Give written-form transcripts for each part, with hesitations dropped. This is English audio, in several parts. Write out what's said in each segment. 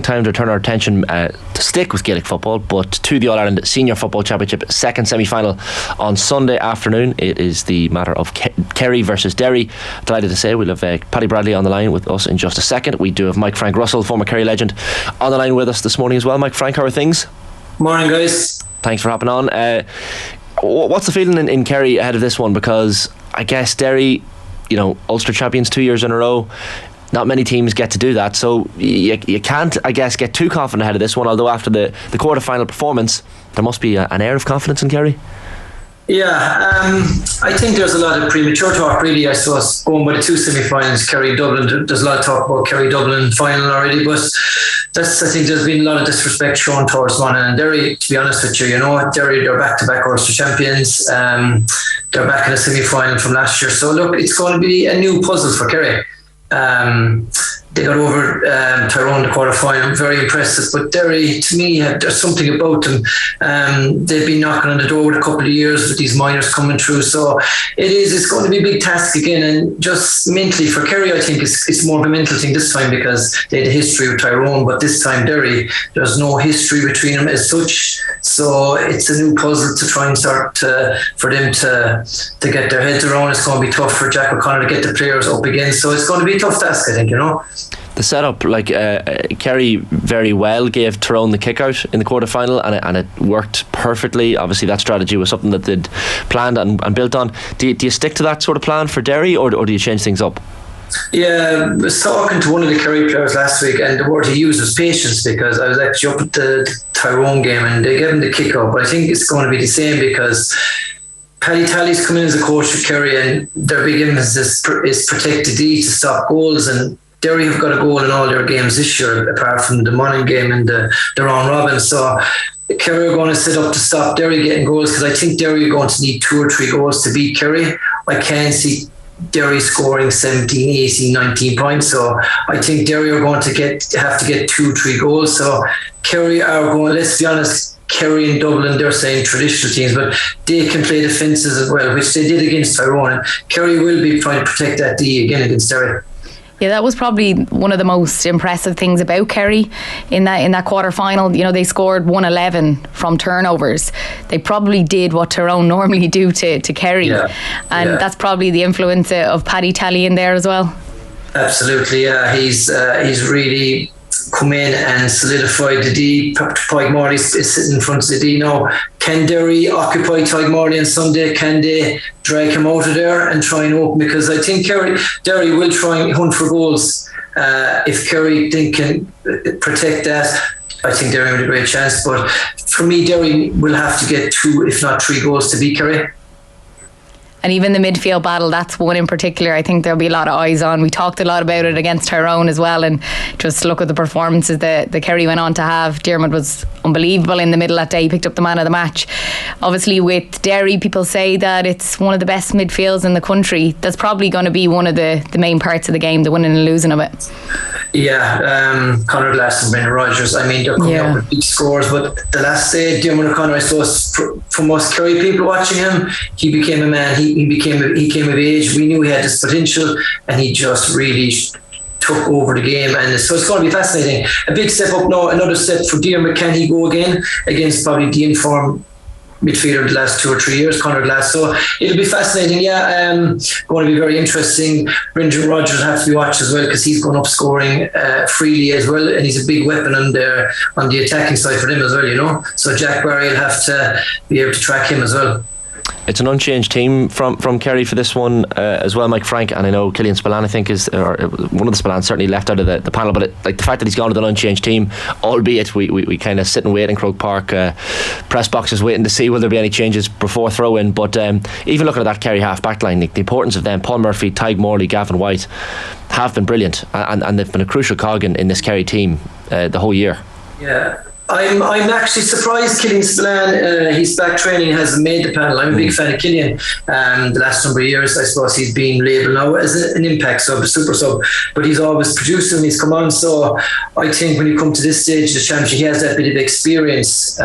Time to turn our attention to stick with Gaelic football, but to the All-Ireland Senior Football Championship second semi-final on Sunday afternoon. It is the matter of Kerry versus Derry. Delighted to say we'll have Paddy Bradley on the line with us in just a second. We do have Mike Frank Russell, former Kerry legend, on the line with us this morning as well. Mike Frank, how are things? Morning, guys. Thanks for hopping on. What's the feeling in Kerry ahead of this one? Because I guess Derry, Ulster champions 2 years in a row. Not many teams get to do that, so you can't, I guess, get too confident ahead of this one, although after the quarter-final performance there must be an air of confidence in Kerry. Yeah, I think there's a lot of premature talk, really, I suppose, going by the two semi-finals, Kerry-Dublin. There's a lot of talk about Kerry-Dublin final already, but I think there's been a lot of disrespect shown towards Monaghan and Derry, to be honest with you. Derry, they're back-to-back Ulster champions. They're back in the semi-final from last year. So, look, it's going to be a new puzzle for Kerry. They got over Tyrone in the quarter-final, very impressive, but Derry, to me, there's something about them. They've been knocking on the door with a couple of years with these minors coming through, so it's going to be a big task again, and just mentally for Kerry, I think it's more of a mental thing this time, because they had a history with Tyrone, but this time Derry, there's no history between them as such, so it's a new puzzle to try and start for them to get their heads around. It's going to be tough for Jack O'Connor to get the players up again, so it's going to be a tough task, I think, The setup, Kerry very well gave Tyrone the kick out in the quarter-final, and it worked perfectly. Obviously that strategy was something that they'd planned and built on. Do you stick to that sort of plan for Derry, or do you change things up? Yeah, I was talking to one of the Kerry players last week, and the word he used was patience, because I was actually up at the Tyrone game and they gave him the kick out, but I think it's going to be the same, because Paddy Tally's come in as a coach for Kerry, and their big emphasis is protect the D to stop goals, and Derry have got a goal in all their games this year, apart from the Monaghan game and the round robin. So Kerry are going to set up to stop Derry getting goals, because I think Derry are going to need 2 or 3 goals to beat Kerry. I can't see Derry scoring 17, 18, 19 points. So I think Derry are going to have to get 2 or 3 goals. So Kerry are going, let's be honest, Kerry and Dublin, they're saying traditional teams, but they can play defences as well, which they did against Tyrone. And Kerry will be trying to protect that D again against Derry. Yeah, that was probably one of the most impressive things about Kerry in that quarter final. They scored 111 from turnovers. They probably did what Tyrone normally do to Kerry, and that's probably the influence of Paddy Tally in there as well. Absolutely, yeah. He's really come in and solidified the D. Tadmorley is sitting in front of the D now. Can Derry occupy Tadmorley on Sunday? Can they drag him out of there and try and open? Because I think Derry will try and hunt for goals. If Kerry can protect that, I think Derry have a great chance. But for me, Derry will have to get 2, if not 3 goals to beat Kerry. And even the midfield battle, that's one in particular I think there'll be a lot of eyes on. We talked a lot about it against Tyrone as well, and just look at the performances that the Kerry went on to have. Diarmuid was unbelievable in the middle that day. He picked up the man of the match. Obviously with Derry, people say that it's one of the best midfields in the country. That's probably going to be one of the main parts of the game, the winning and losing of it. Yeah, Conor Glass and Brendan Rodgers, I mean, they're coming up with big scores, but the last day, Diarmuid O'Connor, I suppose, from us Kerry people watching him, he became a man. He came of age. We knew he had this potential, and he just really took over the game, and so it's going to be fascinating. A big step up now, another step for Diarmuid. Can he go again against probably the informed midfielder the last 2 or 3 years, Conor Glass? So it'll be fascinating. Going to be very interesting. Brendan Rodgers have to be watched as well, because he's going up scoring freely as well, and he's a big weapon on the attacking side for them as well, So Jack Barry will have to be able to track him as well. It's an unchanged team from Kerry for this one as well, Mike Frank, and I know Killian Spillane, I think, is one of the Spillane certainly left out of the panel, but the fact that he's gone with an unchanged team, albeit we kind of sit and wait in Croke Park press boxes waiting to see will there be any changes before throw-in, but even looking at that Kerry half-back line, the importance of them, Paul Murphy, Tadmorley, Gavin White, have been brilliant, and they've been a crucial cog in this Kerry team the whole year. Yeah, I'm actually surprised Killian Spillane, he's back training, hasn't made the panel. I'm a big fan of Killian. The last number of years, I suppose he's been labelled now as an impact sub, a super sub, but he's always produced and he's come on. So I think when you come to this stage of the championship, he has that bit of experience.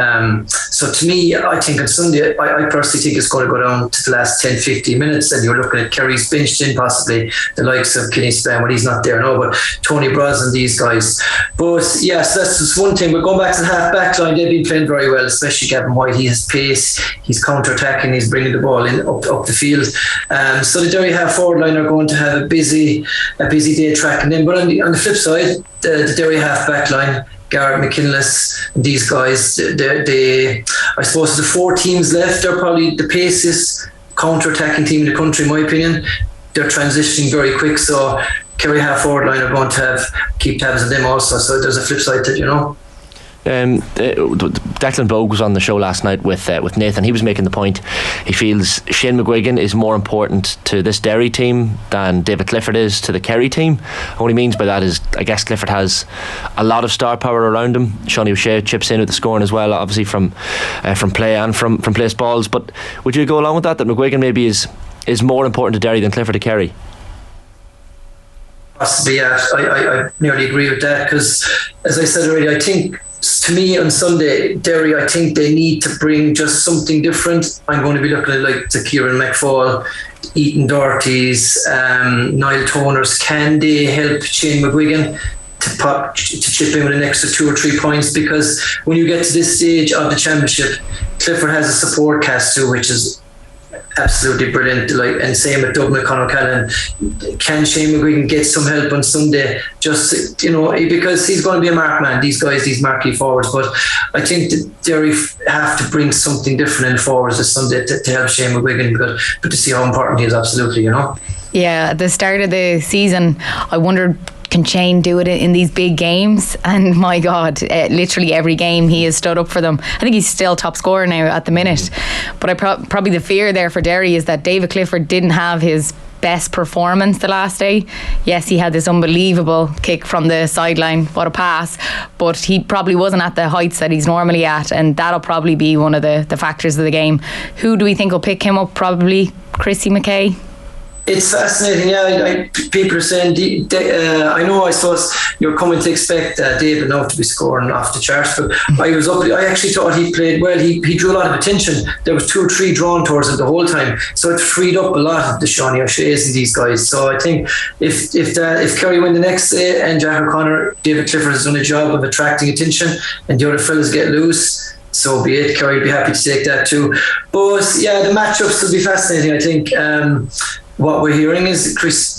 So to me, I think on Sunday, I personally think it's going to go down to the last 10, 15 minutes, and you're looking at Kerry's benched in, possibly the likes of Killian Spillane, when he's not there now, but Tony Brosnan, these guys. But yes, that's just one thing. We're going back to the half-back line. They've been playing very well, especially Gavin White. He has pace, he's counter-attacking, he's bringing the ball in up the field. So the Derry half-forward line are going to have a busy day tracking them. But on the flip side, the Derry half-back line, Garrett McKinless, these guys, they I suppose the 4 teams left are probably the paciest counter-attacking team in the country, in my opinion. They're transitioning very quick, so Kerry half-forward line are going to keep tabs on them also. So there's a flip side to it, you know. Declan Bogue was on the show last night with Nathan. He was making the point he feels Shane McGuigan is more important to this Derry team than David Clifford is to the Kerry team. And what he means by that is, I guess Clifford has a lot of star power around him. Seanie O'Shea chips in with the scoring as well, obviously from play and from place balls. But would you go along with that McGuigan maybe is more important to Derry than Clifford to Kerry? Possibly, yeah. I nearly agree with that, because as I said already, I think to me on Sunday, Derry, I think they need to bring just something different. I'm going to be looking at like the Kieran McFall, Ethan Doherty's, Niall Toners. Can they help Shane McGuigan to chip in with an extra 2 or 3 points? Because when you get to this stage of the championship, Clifford has a support cast too, which is absolutely brilliant. And same with Doug McConnell. Can Shane McGuigan get some help on Sunday? Just because he's going to be a mark man. These guys, these marquee forwards. But I think that Derry have to bring something different in forwards this Sunday to help Shane McGuigan. But to see how important he is, absolutely. Yeah, at the start of the season, I wondered, can Shane do it in these big games? And my God, literally every game he has stood up for them. I think he's still top scorer now at the minute. But probably the fear there for Derry is that David Clifford didn't have his best performance the last day. Yes, he had this unbelievable kick from the sideline, what a pass, but he probably wasn't at the heights that he's normally at, and that'll probably be one of the factors of the game. Who do we think will pick him up? Probably Chrissy McKay. It's fascinating, yeah. People are saying, I suppose you're coming to expect David now to be scoring off the charts, but I actually thought he played well. He drew a lot of attention. There was 2 or 3 drawn towards him the whole time, so it freed up a lot of the Seanie O'Shea's and these guys. So I think if Kerry win the next day and Jack O'Connor, David Clifford has done a job of attracting attention and the other fellas get loose, so be it. Kerry would be happy to take that too. But yeah, the matchups will be fascinating, I think. What we're hearing is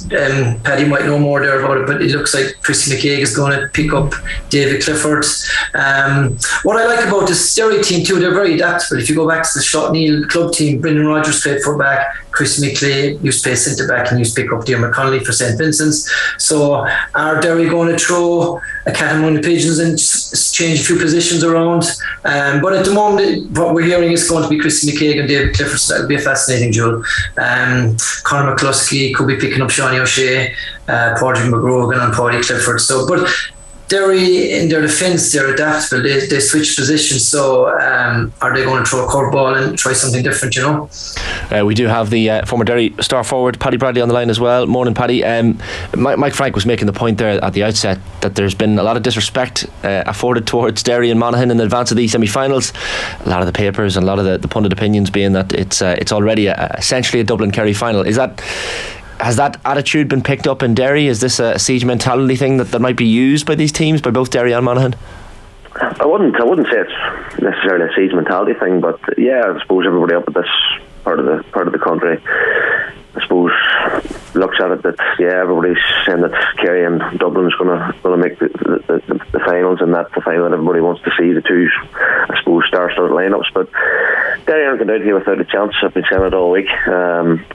Paddy might know more there about it, but it looks like Chrissy McKay is going to pick up David Clifford. What I like about this Derry team too, they're very adaptable. If you go back to the Shot Neal club team, Brendan Rodgers played fullback, Chris McClay used to play centre back and used to pick up Diarmuid Connolly for St Vincent's. So are Derry going to throw a cat among the pigeons and change a few positions around? But at the moment, what we're hearing is going to be Chrissy McCaig and David Clifford, so that'll be a fascinating duel. Conor McCluskey could be picking up Seanie O'Shea, Padraig McGrogan and Paddy Clifford. So, but Derry, in their defence, they're adaptable. They switch positions. So are they going to throw a curveball and try something different, We do have the former Derry star forward Paddy Bradley on the line as well. Morning, Paddy. Mike Frank was making the point there at the outset that there's been a lot of disrespect afforded towards Derry and Monaghan in advance of these semi-finals. A lot of the papers and a lot of the pundit opinions being that it's already essentially a Dublin Kerry final. Has that attitude been picked up in Derry? Is this a siege mentality thing that might be used by these teams, by both Derry and Monaghan? I wouldn't say it's necessarily a siege mentality thing, but yeah, I suppose everybody up at this part of the country, I suppose, looks at it that everybody's saying that Kerry and Dublin's going to make the finals, and that's the final that everybody wants to see, the two, I suppose, star-studded lineups. But Derry aren't going out here without a chance. I've been saying it all week.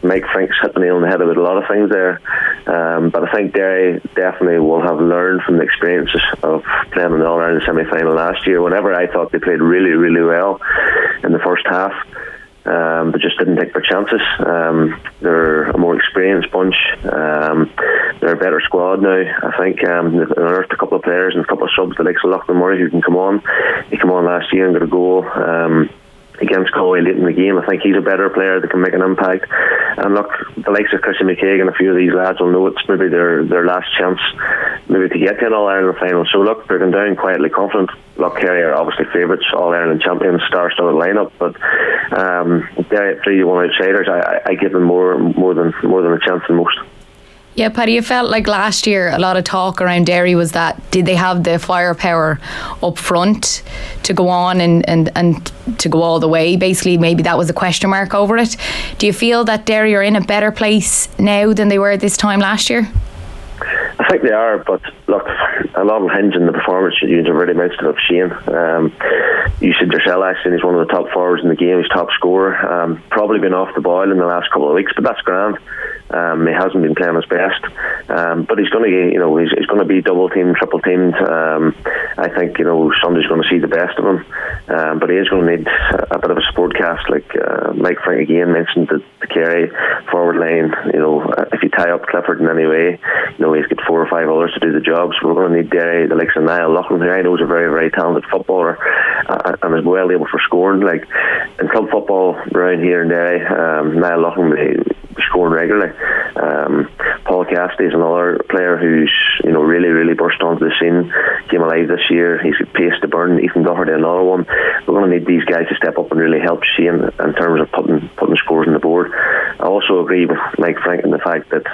Mike Frank's hit the nail on the head with a lot of things there, but I think Derry definitely will have learned from the experiences of playing in the All-Ireland semi-final last year. Whenever I thought they played really, really well in the first half, but just didn't take their chances. They're a more experienced bunch. they're a better squad now. I think they've unearthed a couple of players and a couple of subs, the likes of Lachlan Murray, who can come on. He came on last year and got a goal against Galway late in the game. I think he's a better player that can make an impact. And look, the likes of Christian McKagan and a few of these lads will know it's maybe their last chance maybe to get to an All-Ireland final. So look, they're going down quietly confident. Look, Kerry are obviously favourites, All-Ireland champions, star-studded lineup, but Derry at 3-1 outsiders, I give them more than a chance than most. Yeah, Paddy, it felt like last year a lot of talk around Derry was that did they have the firepower up front to go on and to go all the way? Basically, maybe that was a question mark over it. Do you feel that Derry are in a better place now than they were this time last year? I think they are, but look, a lot will hinge on the performance. You've already mentioned of Shane. You said yourself, actually, he's one of the top forwards in the game. He's top scorer. Probably been off the boil in the last couple of weeks, but that's grand. He hasn't been playing his best, but he's going to, he's going to be double teamed, triple teamed. I think Sunday's going to see the best of him, but he is going to need a bit of a support cast, like Mike Frank again mentioned the Kerry forward line. If you tie up Clifford in any way, he's got 4 or 5 others to do the job. So we're going to need Derry, the likes of Niall Loughlin, who I know is a very, very talented footballer and is well able for scoring. Like in club football around here in Derry, Niall Loughlin will be scoring regularly. Paul Cassidy is another player who's really, really burst onto the scene, came alive this year. He's got pace to burn. Ethan Doherty, another one. We're going to need these guys to step up and really help Shane in terms of putting scores on the board. I also agree with Mike Frank in the fact that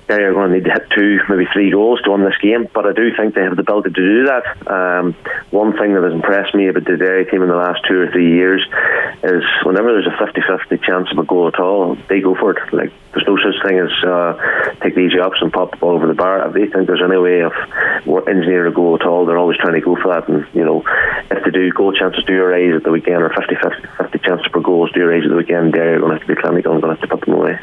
Derry are going to need to hit 2, maybe 3 goals to win this game, but I do think they have the ability to do that. One thing that has impressed me about the Derry team in the last 2 or 3 years is whenever there's a 50-50 chance of a goal at all, they go for it. Like, there's no such thing as take the easy ups and pop the ball over the bar. If they think there's any way of engineering a goal at all, they're always trying to go for that. And if they do, goal chances do arise at the weekend, or 50 chances per goals do arise at the weekend, Derry are going to have to be clinical and going to have to put them away.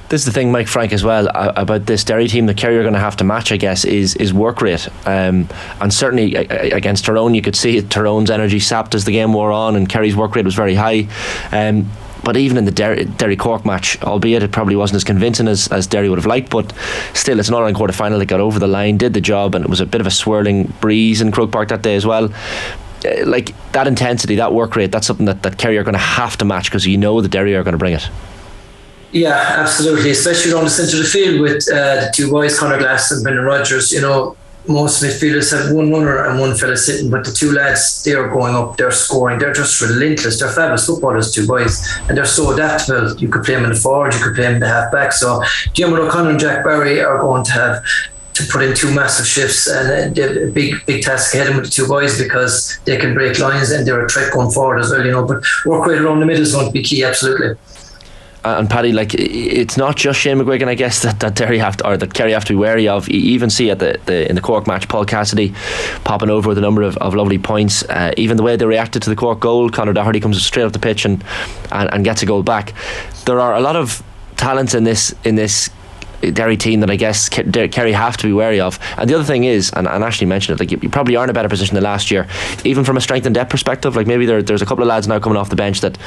This is the thing, Mike Frank, as well, about this Derry team that Kerry are going to have to match, I guess, is work rate. And certainly against Tyrone, you could see Tyrone's energy sapped as the game wore on, and Kerry's work rate was very high. But even in the Derry Cork match, albeit it probably wasn't as convincing as Derry would have liked, but still, it's an All-Ireland quarter final that got over the line, did the job, and it was a bit of a swirling breeze in Croke Park that day as well. Like, that intensity, that work rate, that's something that Kerry are going to have to match, because the Derry are going to bring it. Yeah, absolutely. Especially around the centre of the field with the 2 boys, Conor Glass and Brendan Rodgers. Most midfielders have 1 runner and 1 fella sitting, but the 2 lads, they are going up, they're scoring, they're just relentless. They're fabulous footballers, 2 boys, and they're so adaptable. You could play them in the forward, you could play them in the half back. So Jim O'Connor and Jack Barry are going to have to put in 2 massive shifts, and they have a big task ahead of them with the 2 boys, because they can break lines and they're a threat going forward as well. But work rate around the middle is going to be key, absolutely. And Paddy, it's not just Shane McGuigan, I guess, that Derry have to, or that Kerry have to be wary of. You even see at in the Cork match, Paul Cassidy popping over with a number of lovely points. Even the way they reacted to the Cork goal, Conor Doherty comes straight off the pitch and gets a goal back. There are a lot of talents in this Derry team that I guess Kerry have to be wary of. And the other thing is, and Ashley mentioned it, like you probably are in a better position than last year, even from a strength and depth perspective. Like maybe there's a couple of lads now coming off the bench that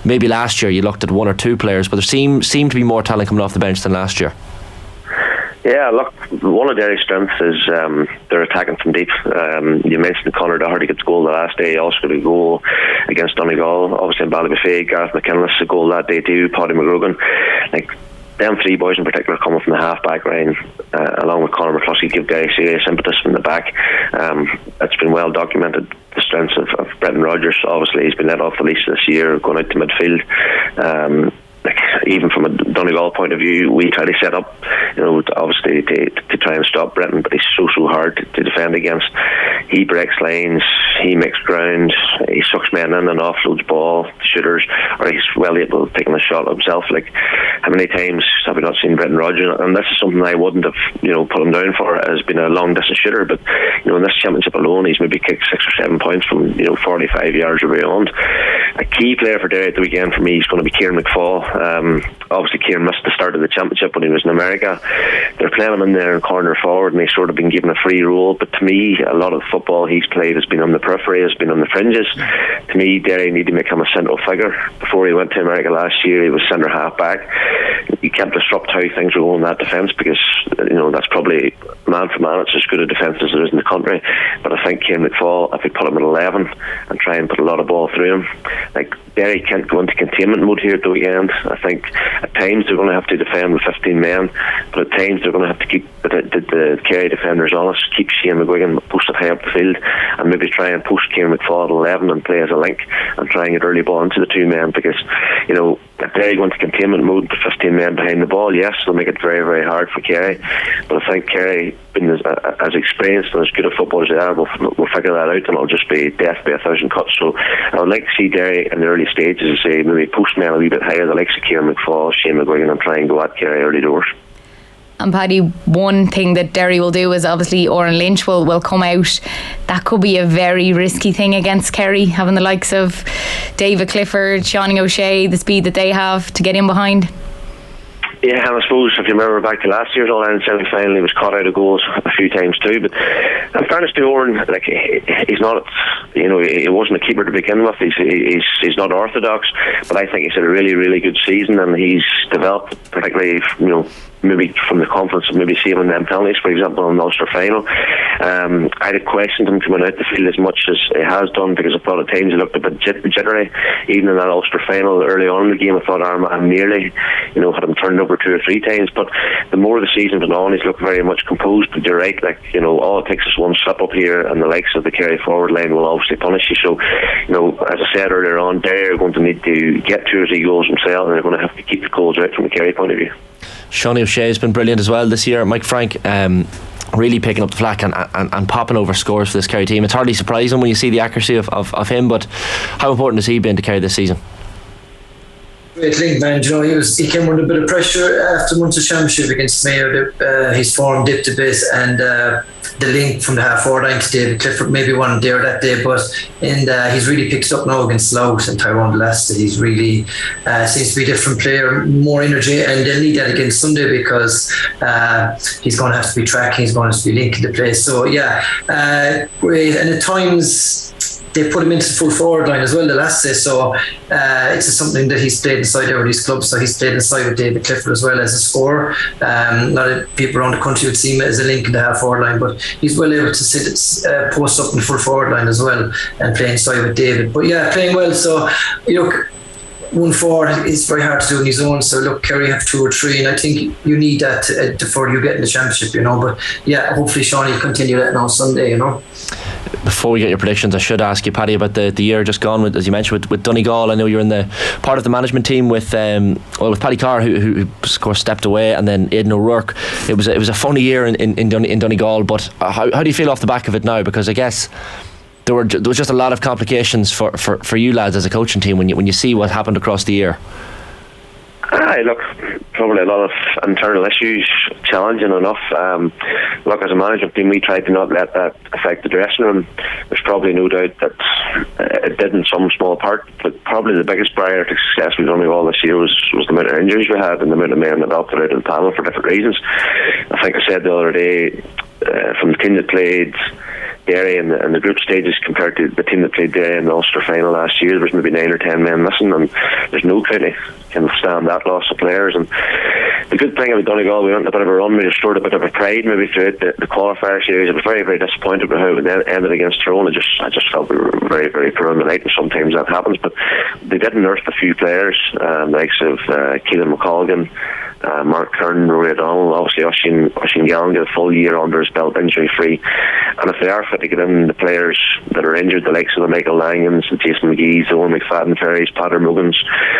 maybe last year you looked at 1 or 2 players, but there seem to be more talent coming off the bench than last year. Yeah, look, one of Derry's strengths is they're attacking from deep. You mentioned Conor Doherty gets a goal the last day. He also got a goal against Donegal. Obviously in Ballybuffet, Gareth McKinless a goal that day too, Paddy McGrogan. Like, them 3 boys in particular coming from the half-back line, along with Conor McCluskey, give Derry serious impetus from the back. It's been well documented, the strengths of Brendan Rodgers. Obviously, he's been let off the leash this year, going out to midfield. Even from a Donegal point of view, we try to set up, obviously to try and stop Brenton, but he's so hard to defend against. He breaks lines, he makes ground, he sucks men in and offloads ball to shooters, or he's well able of taking a shot himself. Like, how many times have we not seen Brendan Rodgers? And this is something I wouldn't have, put him down for as being a long distance shooter, but in this championship alone, he's maybe kicked 6 or 7 points from 45 yards or beyond. A key player for Derry at the weekend for me is going to be Kieran McFall. Obviously Kieran missed the start of the championship when he was in America. They're playing him in there in corner forward, and he's sort of been given a free role, but to me a lot of the football he's played has been on the periphery, has been on the fringes. To me, Derry need to make him a central figure. Before he went to America last year, he was centre half back. He can't disrupt how things are going in that defence, because that's probably man for man, it's as good a defence as there is in the country. But I think Cian McFall, if we put him at 11 and try and put a lot of ball through him, like, Derry can't go into containment mode here at the weekend. I think at times they're going to have to defend with 15 men, but at times they're going to have to keep the Kerry defenders honest, keep Shane McGuigan posted high up the field, and maybe try and post Cian McFall at 11 and play as a link and try and get early ball into the two men, because if Derry go into containment mode with 15 men behind the ball, yes, they'll make it very, very hard for Kerry. But I think Kerry, being as experienced and as good a football as they are, will figure that out, and it'll just be death by a thousand cuts. So I would like to see Derry in the early stages, say maybe post men a wee bit higher, the likes of Cian McFall, Shane McGuigan, and try and go at Kerry early doors. And Paddy, one thing that Derry will do is obviously Oren Lynch will come out. That could be a very risky thing against Kerry, having the likes of David Clifford, Seanie O'Shea, the speed that they have to get in behind. Yeah, and I suppose if you remember back to last year's All-Ireland semi-final, he was caught out of goals a few times too. But in fairness to Oren, like, he's not, he wasn't a keeper to begin with. He's not orthodox, but I think he's had a really, really good season, and he's developed particularly, maybe from the confidence of maybe saving them penalties, for example, in the Ulster final. I'd have questioned him coming out the field as much as he has done, because I thought at times he looked a bit jittery. Even in that Ulster final early on in the game, I thought Armagh nearly had him turned over 2 or 3 times. But the more the season went on, he's looked very much composed. But you're right, all it takes is one slip up here, and the likes of the Kerry forward line will obviously punish you. So, as I said earlier on, Derry are going to need to get 2 or 3 goals themselves, and they're going to have to keep the goals out from the Kerry point of view. Seanie O'Shea has been brilliant as well this year. Mike Frank, really picking up the slack and popping over scores for this Kerry team. It's hardly surprising when you see the accuracy of him, but how important has he been to Kerry this season? Great link, man. He came under a bit of pressure after Munster Championship against Mayo. His form dipped a bit, and the link from the half-forward line to David Clifford maybe wasn't there that day, but he's really picked up now against Louth and Tyrone Leicester. He's really seems to be a different player, more energy, and they'll need that against Sunday, because he's going to have to be tracking, he's going to have to be linking the play. So great. And at times they put him into the full forward line as well the last day, so it's something that he's played inside all these clubs. So he's played inside with David Clifford as well as a scorer. A lot of people around the country would see him as a link in the half forward line, but he's well able to sit post up in the full forward line as well and play inside with David. But yeah, playing well. So look, 1-4 is very hard to do on his own. So look, Kerry have 2 or 3, and I think you need that before you get in the championship, But yeah, hopefully Sean will continue that on Sunday, Before we get your predictions, I should ask you, Paddy, about the year just gone, as you mentioned, with Donegal. I know you're in the part of the management team with Paddy Carr, who of course stepped away, and then Aidan O'Rourke. It was a funny year in Donegal, but how do you feel off the back of it now? Because I guess there was just a lot of complications for you lads as a coaching team when you see what happened across the year. Look, probably a lot of internal issues, challenging enough. Look, as a management team, we tried to not let that affect the dressing room. There's probably no doubt that it did in some small part, but probably the biggest barrier to success we've done all this year was the amount of injuries we had and the amount of men that opted out of the panel for different reasons. I think I said the other day, from the team that played Derry in the group stages compared to the team that played Derry in the Ulster final last year, there was maybe 9 or 10 men missing, and there's no county can stand that loss of players. And the good thing about Donegal, we went a bit of a run, we restored a bit of a pride maybe throughout the qualifier series. I was very, very disappointed with how it ended against Tyrone. I just felt we were very, very poor on the night, and sometimes that happens, but they did unearth a few players, the likes of Keelan McColgan, Mark Kern, Rory O'Donnell, obviously Oisin Gallen get a full year under his belt injury free, and if they are fit to get in the players that are injured, the likes of the Michael Langens, the Jason McGee's, the Owen McFadden Ferries, Pater Muggins,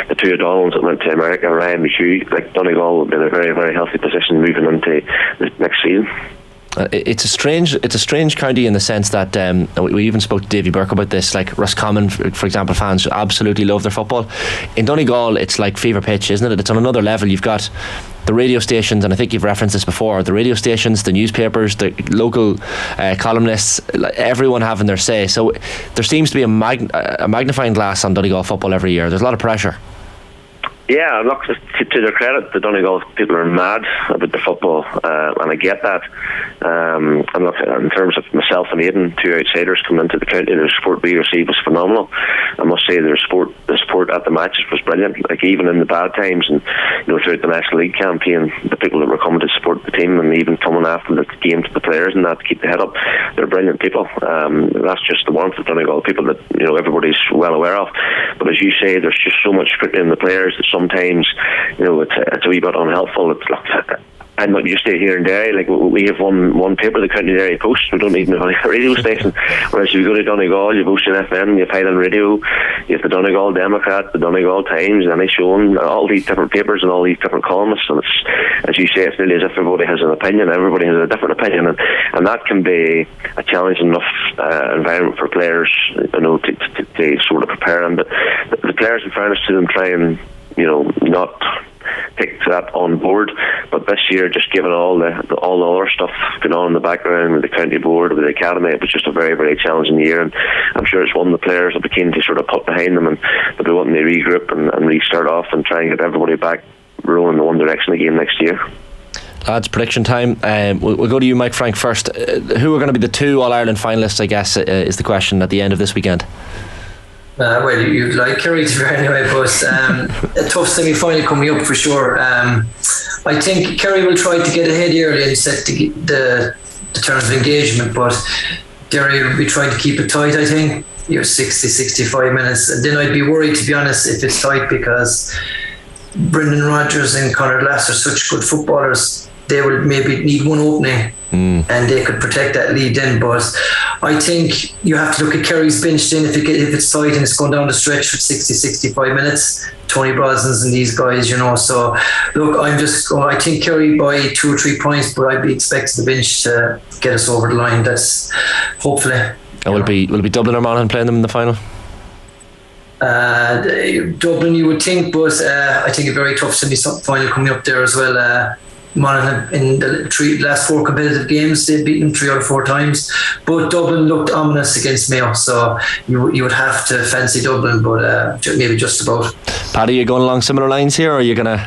the 2 O'Donnells that went to America, Ryan McHugh, like Donegal will be in a very, very healthy position moving into the next season. It's a strange county in the sense that we even spoke to Davy Burke about this. Like Roscommon, for example, fans absolutely love their football. In Donegal, it's like fever pitch, isn't it? It's on another level. You've got the radio stations, and I think you've referenced this before, the radio stations, the newspapers, the local columnists, everyone having their say. So there seems to be a magnifying glass on Donegal football every year. There's a lot of pressure. Yeah, look, to their credit, the Donegal people are mad about the football, and I get that. And look, in terms of myself and Aidan, two outsiders coming into the county, the support we received was phenomenal. I must say the support at the matches was brilliant. Like, even in the bad times, and throughout the National League campaign, the people that were coming to support the team, and even coming after the game to the players and that to keep the head up, they're brilliant people. That's just the warmth of Donegal people that everybody's well aware of. But as you say, there's just so much scrutiny in the players that sometimes it's a wee bit unhelpful. I'm not used to it here in Derry. Like, we have one paper, the County Derry Post. We don't even have a radio station. Whereas if you go to Donegal, you have Ocean FM, you have Highland Radio, you have the Donegal Democrat, the Donegal Times, and they show all these different papers and all these different columnists. And it's, as you say, it's nearly as if everybody has an opinion. Everybody has a different opinion, and that can be a challenging enough environment for players, to sort of prepare them. But the players, in fairness to them, try and not take that on board. But this year, just given all the other stuff going on in the background with the county board, with the academy, it was just a very, very challenging year, and I'm sure it's one the players will be keen to sort of put behind them, and they'll be wanting to regroup and restart off and try and get everybody back rolling in the one direction again next year. Lads, prediction time. We'll go to you, Mike Frank, first. Who are going to be the two All-Ireland finalists, I guess, is the question at the end of this weekend? Well, you'd like Kerry to be anyway, but a tough semi-final coming up for sure. I think Kerry will try to get ahead early and set the terms of engagement, but Derry will be trying to keep it tight, I think. 60-65 minutes. And then I'd be worried, to be honest, if it's tight, because Brendan Rodgers and Conor Glass are such good footballers. They will maybe need one opening and they could protect that lead then. But I think you have to look at Kerry's bench then if it's tight and it's going down the stretch for 60-65 minutes. Tony Brosnan's and these guys, So look, I think Kerry by 2 or 3 points, but I'd be expecting the bench to get us over the line. That's hopefully. And will it be Dublin or Monaghan playing them in the final? Dublin, you would think, but I think a very tough semi-final coming up there as well. Monaghan in the last 4 competitive games, they've beaten them 3 out of 4 times, but Dublin looked ominous against Mayo, so you would have to fancy Dublin, but maybe just about. Paddy, you going along similar lines here, or are you gonna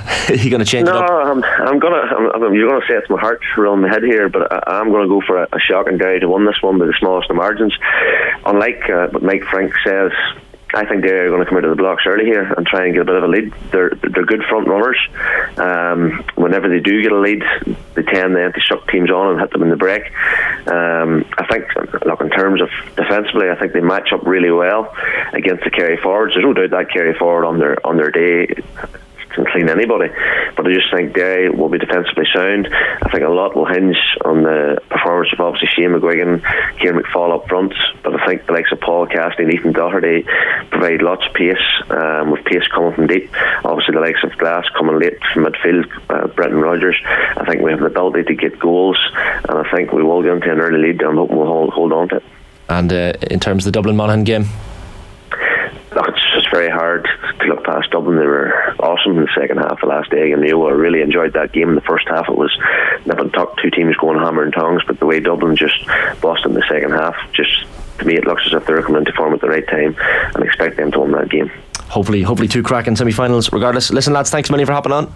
change it up? No, you're gonna say it's my heart around my head here, but I'm gonna go for a shocking Derry to win this one by the smallest of margins. Unlike what Mike Frank says, I think they're going to come out of the blocks early here and try and get a bit of a lead. They're good front runners. Whenever they do get a lead, they tend to suck teams on and hit them in the break. I think, look, in terms of defensively, I think they match up really well against the Kerry forwards. There's no doubt that Kerry forward on their day can clean anybody, but I just think Derry will be defensively sound. I think a lot will hinge on the performance of obviously Shane McGuigan, Kieran McFall up front, but I think the likes of Paul Cassidy and Ethan Doherty provide lots of pace, with pace coming from deep. Obviously the likes of Glass coming late from midfield, Brendan Rodgers. I think we have the ability to get goals, and I think we will get into an early lead, and I'm hoping we'll hold on to it. And in terms of the Dublin Monaghan game, look, it's just very hard to look past Dublin. They were awesome in the second half of last day, and I really enjoyed that game. In the first half, it was nip and tuck, 2 teams going hammer and tongs, but the way Dublin just bossed in the second half, just to me it looks as if they're coming into form at the right time, and expect them to win that game. Hopefully 2 cracking semi-finals regardless. Listen, lads, thanks a million for hopping on.